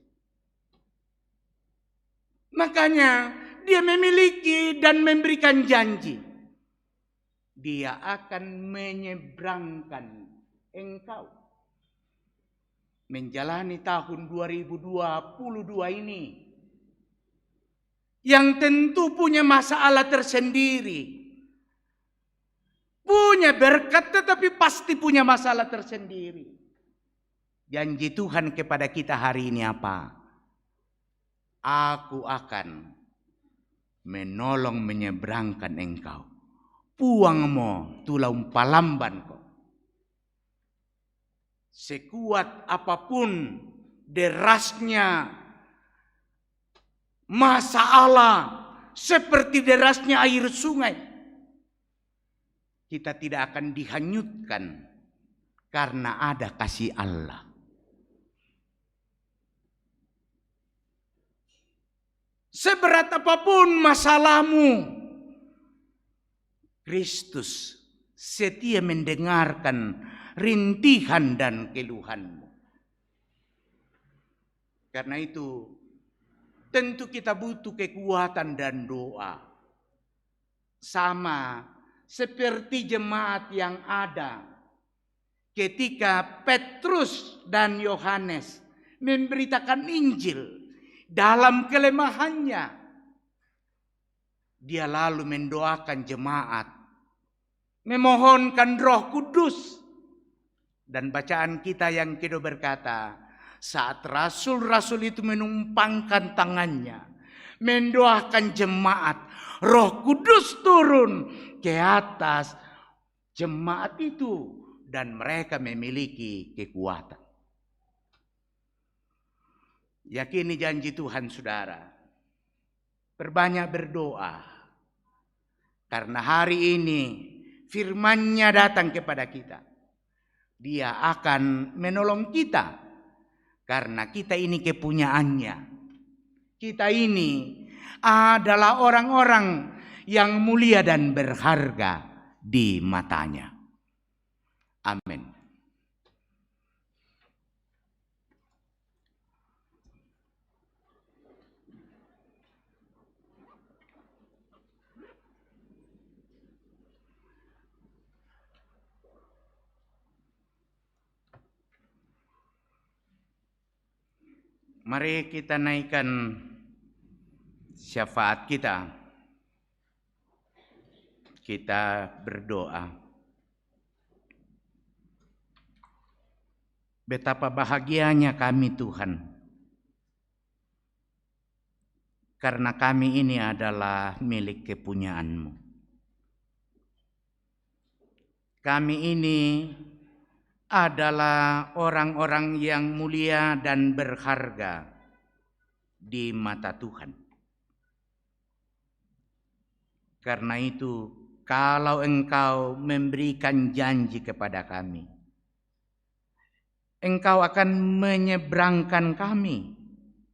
Makanya dia memiliki dan memberikan janji. Dia akan menyeberangkan engkau menjalani tahun 2022 ini yang tentu punya masalah tersendiri. Punya berkat tetapi pasti punya masalah tersendiri. Janji Tuhan kepada kita hari ini apa? Aku akan menolong menyeberangkan engkau. Puangmu tulau palamban kau. Sekuat apapun derasnya masalah, seperti derasnya air sungai, kita tidak akan dihanyutkan karena ada kasih Allah. Seberat apapun masalahmu, Kristus setia mendengarkan rintihan dan keluhanmu. Karena itu, tentu kita butuh kekuatan dan doa. Sama seperti jemaat yang ada ketika Petrus dan Yohanes memberitakan Injil. Dalam kelemahannya, dia lalu mendoakan jemaat, memohonkan Roh Kudus. Dan bacaan kita yang kedua berkata, saat rasul-rasul itu menumpangkan tangannya, mendoakan jemaat, Roh Kudus turun ke atas jemaat itu dan mereka memiliki kekuatan. Yakini janji Tuhan, saudara. Perbanyak berdoa. Karena hari ini firman-Nya datang kepada kita. Dia akan menolong kita. Karena kita ini kepunyaannya. Kita ini adalah orang-orang yang mulia dan berharga di matanya. Amin. Mari kita naikkan syafaat kita. Kita berdoa. Betapa bahagianya kami Tuhan. Karena kami ini adalah milik kepunyaan-Mu. Kami ini adalah orang-orang yang mulia dan berharga di mata Tuhan. Karena itu, kalau Engkau memberikan janji kepada kami, Engkau akan menyeberangkan kami.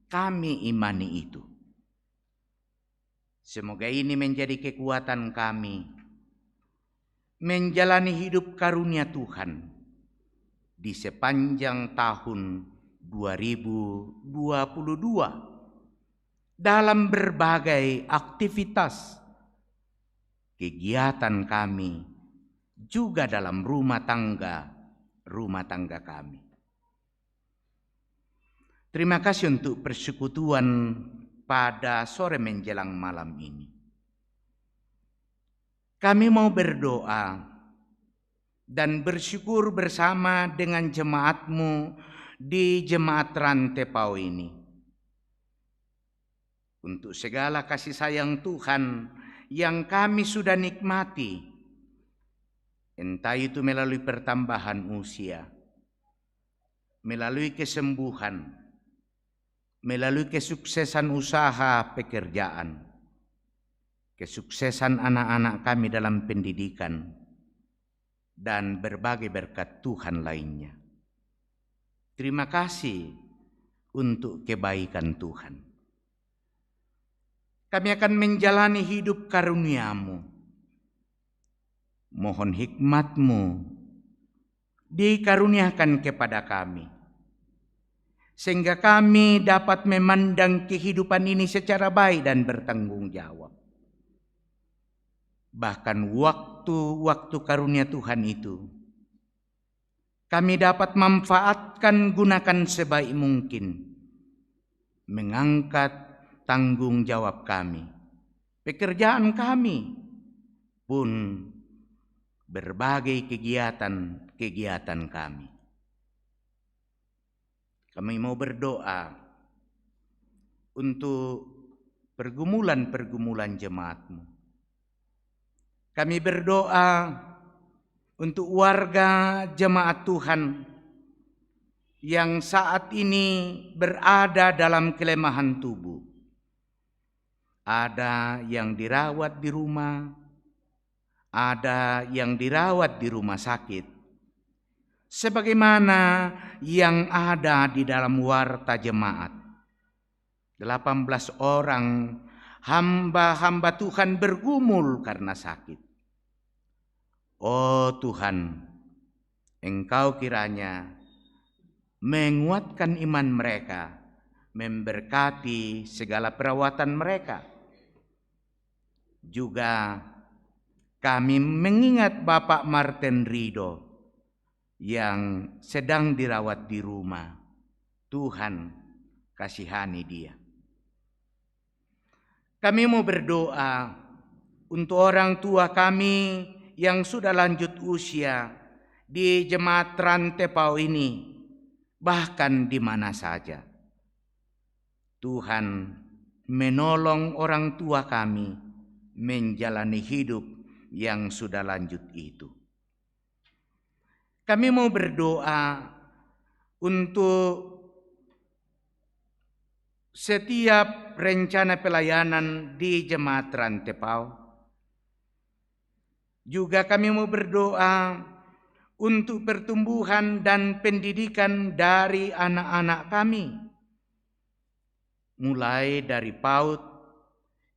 Kami imani itu. Semoga ini menjadi kekuatan kami menjalani hidup karunia Tuhan di sepanjang tahun 2022 dalam berbagai aktivitas kegiatan kami, juga dalam rumah tangga kami. Terima kasih untuk persekutuan pada sore menjelang malam ini. Kami mau berdoa dan bersyukur bersama dengan jemaat-Mu di Jemaat Rantepau ini. Untuk segala kasih sayang Tuhan yang kami sudah nikmati, entah itu melalui pertambahan usia, melalui kesembuhan, melalui kesuksesan usaha pekerjaan, kesuksesan anak-anak kami dalam pendidikan, dan berbagai berkat Tuhan lainnya. Terima kasih untuk kebaikan Tuhan. Kami akan menjalani hidup karunia-Mu. Mohon hikmat-Mu dikaruniakan kepada kami, sehingga kami dapat memandang kehidupan ini secara baik dan bertanggung jawab. Bahkan waktu-waktu karunia Tuhan itu, kami dapat manfaatkan, gunakan sebaik mungkin, mengangkat tanggung jawab kami, pekerjaan kami, pun berbagai kegiatan kami. Kami mau berdoa untuk pergumulan-pergumulan jemaat-Mu. Kami berdoa untuk warga jemaat Tuhan yang saat ini berada dalam kelemahan tubuh. Ada yang dirawat di rumah, ada yang dirawat di rumah sakit, sebagaimana yang ada di dalam warta jemaat. 18 orang hamba-hamba Tuhan bergumul karena sakit. Oh Tuhan, Engkau kiranya menguatkan iman mereka, memberkati segala perawatan mereka. Juga kami mengingat Bapak Martin Rido yang sedang dirawat di rumah. Tuhan, kasihani dia. Kami mau berdoa untuk orang tua kami yang sudah lanjut usia di jemaat Rantepau ini, bahkan di mana saja. Tuhan menolong orang tua kami menjalani hidup yang sudah lanjut itu. Kami mau berdoa untuk setiap rencana pelayanan di jemaat Rantepau. Juga kami mau berdoa untuk pertumbuhan dan pendidikan dari anak-anak kami, mulai dari PAUD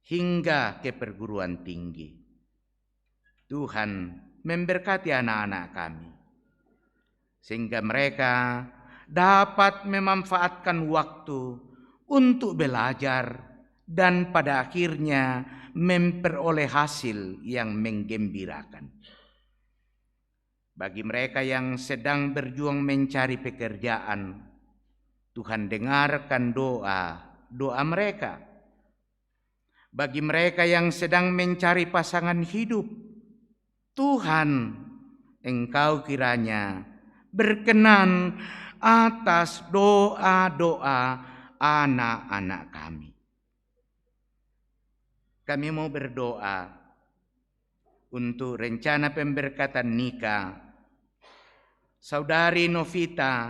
hingga ke perguruan tinggi. Tuhan memberkati anak-anak kami, sehingga mereka dapat memanfaatkan waktu untuk belajar dan pada akhirnya memperoleh hasil yang menggembirakan. Bagi mereka yang sedang berjuang mencari pekerjaan, Tuhan dengarkan doa mereka. Bagi mereka yang sedang mencari pasangan hidup, Tuhan, Engkau kiranya berkenan atas doa-doa anak-anak kami. Kami mau berdoa untuk rencana pemberkatan nikah Saudari Novita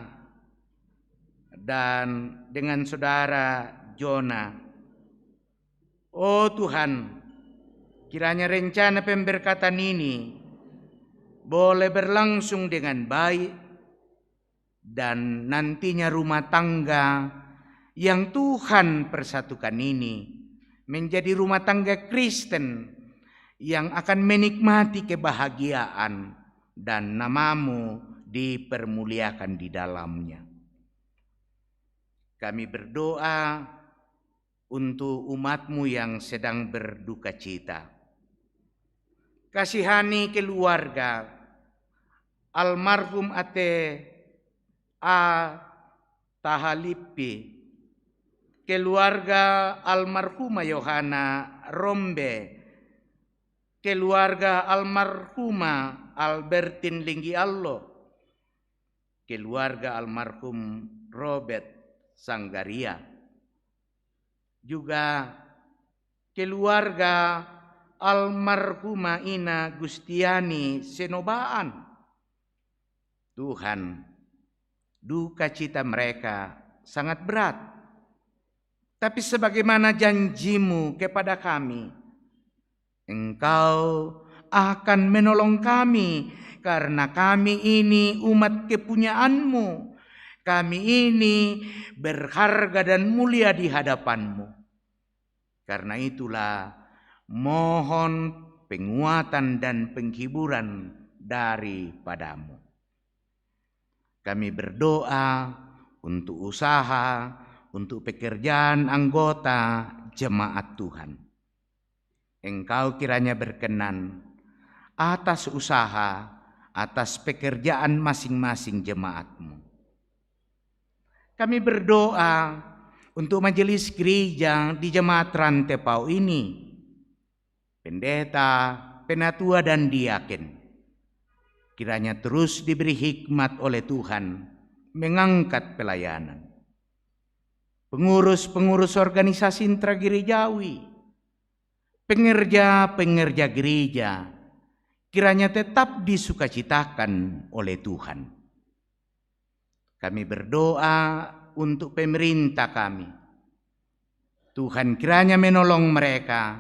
dan dengan Saudara Jona. Oh Tuhan, kiranya rencana pemberkatan ini boleh berlangsung dengan baik, dan nantinya rumah tangga yang Tuhan persatukan ini menjadi rumah tangga Kristen yang akan menikmati kebahagiaan dan nama-Mu dipermuliakan di dalamnya. Kami berdoa untuk umat-Mu yang sedang berduka cita. Kasihani keluarga almarhum Ate A. Tahalipi, keluarga almarhumah Yohana Rombe, keluarga almarhumah Albertin Linggiallo, keluarga almarhum Robert Sanggaria, juga keluarga almarhumah Ina Gustiani Senobaan. Tuhan, duka cita mereka sangat berat, tapi sebagaimana janjimu kepada kami, Engkau akan menolong kami, karena kami ini umat kepunyaanmu. Kami ini berharga dan mulia di hadapanmu. Karena itulah mohon penguatan dan penghiburan daripadamu. Kami berdoa untuk usaha, untuk pekerjaan anggota jemaat Tuhan. Engkau kiranya berkenan atas usaha, atas pekerjaan masing-masing jemaatmu. Kami berdoa untuk majelis gereja di jemaat Rantepau ini, pendeta, penatua dan diaken, kiranya terus diberi hikmat oleh Tuhan mengangkat pelayanan. Pengurus-pengurus organisasi intragerejawi, pengerja-pengerja gereja, kiranya tetap disukacitakan oleh Tuhan. Kami berdoa untuk pemerintah kami. Tuhan kiranya menolong mereka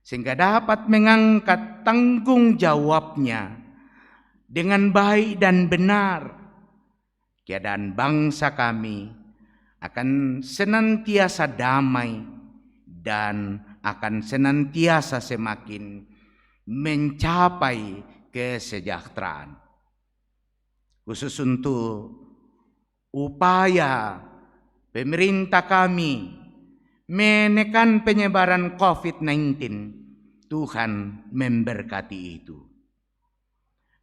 sehingga dapat mengangkat tanggung jawabnya dengan baik dan benar. Keadaan bangsa kami akan senantiasa damai dan akan senantiasa semakin mencapai kesejahteraan. Khusus untuk upaya pemerintah kami menekan penyebaran COVID-19, Tuhan memberkati itu.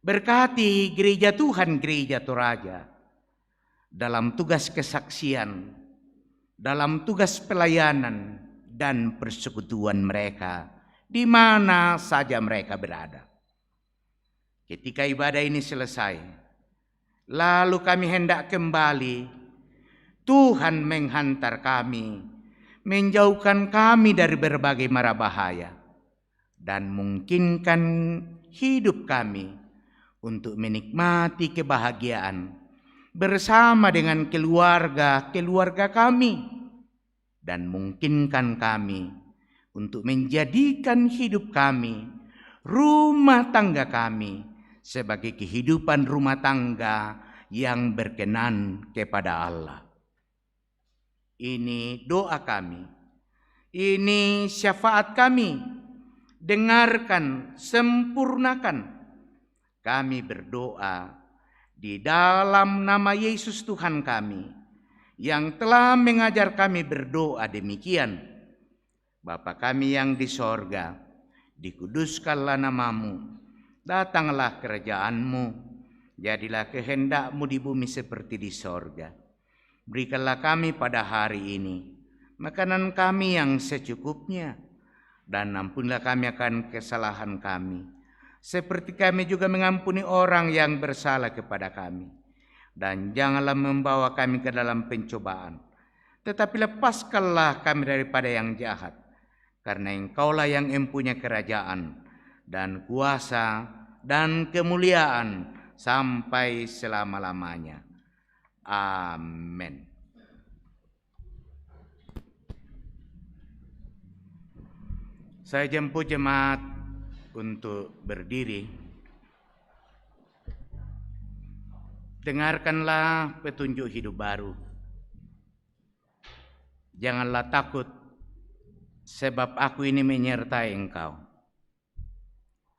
Berkati gereja Tuhan, gereja Toraja, dalam tugas kesaksian, dalam tugas pelayanan dan persekutuan mereka di mana saja mereka berada. Ketika ibadah ini selesai, lalu kami hendak kembali, Tuhan menghantar kami, menjauhkan kami dari berbagai mara bahaya, dan mungkinkan hidup kami untuk menikmati kebahagiaan bersama dengan keluarga kami, dan mungkinkan kami untuk menjadikan hidup kami, rumah tangga kami, sebagai kehidupan rumah tangga yang berkenan kepada Allah. Ini doa kami, ini syafaat kami. Dengarkan, sempurnakan. Kami berdoa di dalam nama Yesus Tuhan kami, yang telah mengajar kami berdoa demikian. Bapa kami yang di sorga, dikuduskanlah namamu, datanglah kerajaanmu, jadilah kehendakmu di bumi seperti di sorga. Berikanlah kami pada hari ini makanan kami yang secukupnya, dan ampunilah kami akan kesalahan kami, seperti kami juga mengampuni orang yang bersalah kepada kami. Dan janganlah membawa kami ke dalam pencobaan, tetapi lepaskanlah kami daripada yang jahat, karena Engkaulah yang mempunyai kerajaan dan kuasa dan kemuliaan sampai selama-lamanya. Amin. Saya jemput jemaat untuk berdiri. Dengarkanlah petunjuk hidup baru. Janganlah takut, sebab aku ini menyertai engkau.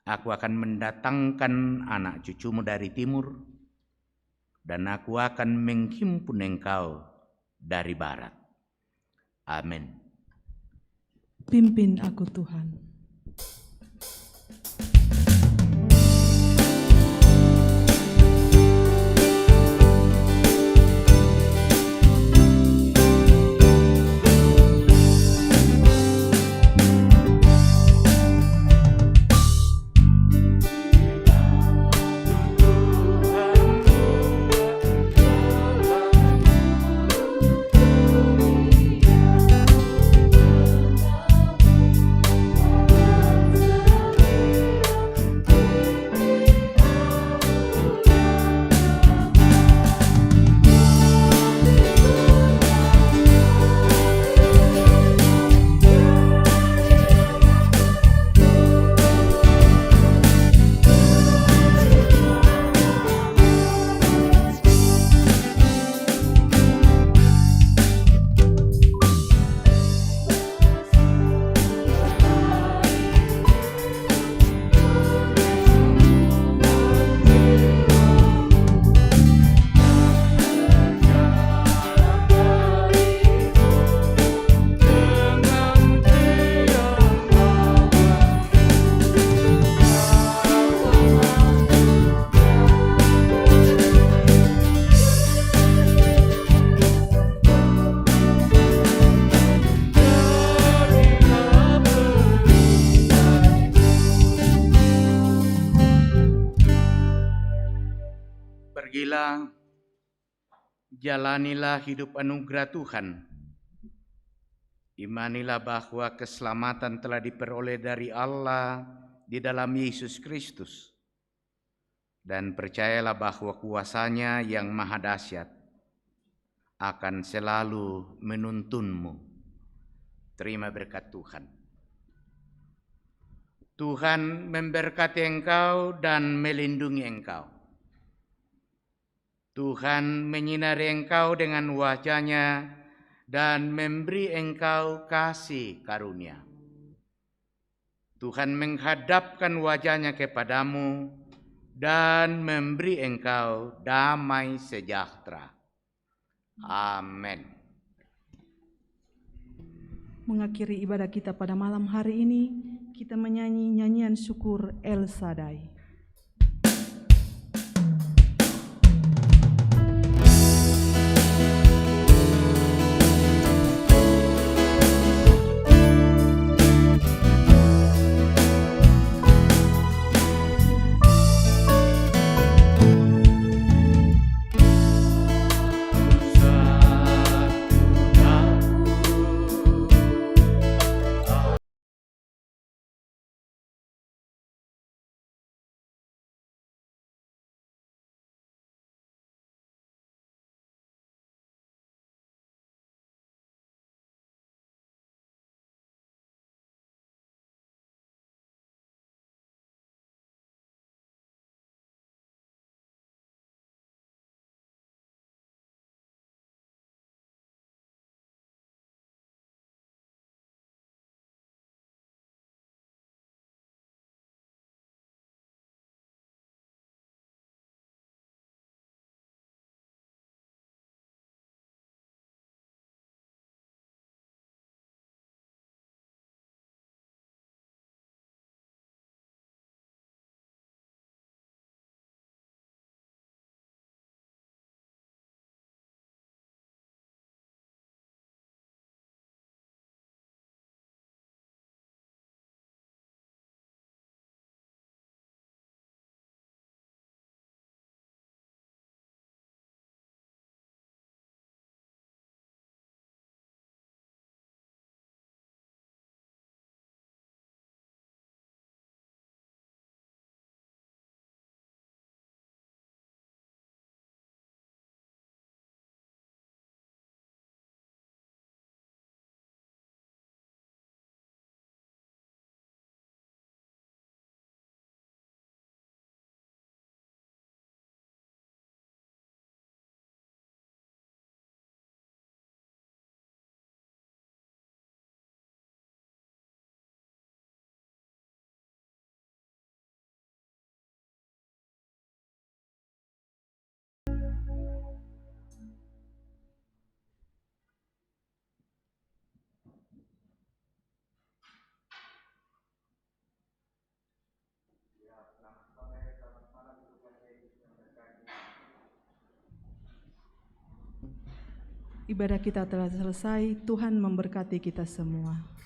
Aku akan mendatangkan anak cucumu dari timur, dan aku akan menghimpun engkau dari barat. Amin. Pimpin aku Tuhan. Pergilah, jalanilah hidup anugerah Tuhan. Imanilah bahwa keselamatan telah diperoleh dari Allah di dalam Yesus Kristus. Dan percayalah bahwa kuasa-Nya yang maha dahsyat akan selalu menuntunmu. Terima berkat Tuhan. Tuhan memberkati engkau dan melindungi engkau. Tuhan menyinari engkau dengan wajah-Nya dan memberi engkau kasih karunia. Tuhan menghadapkan wajah-Nya kepadamu dan memberi engkau damai sejahtera. Amin. Mengakhiri ibadah kita pada malam hari ini, kita menyanyi nyanyian syukur El Shaddai. Ibadah kita telah selesai. Tuhan memberkati kita semua.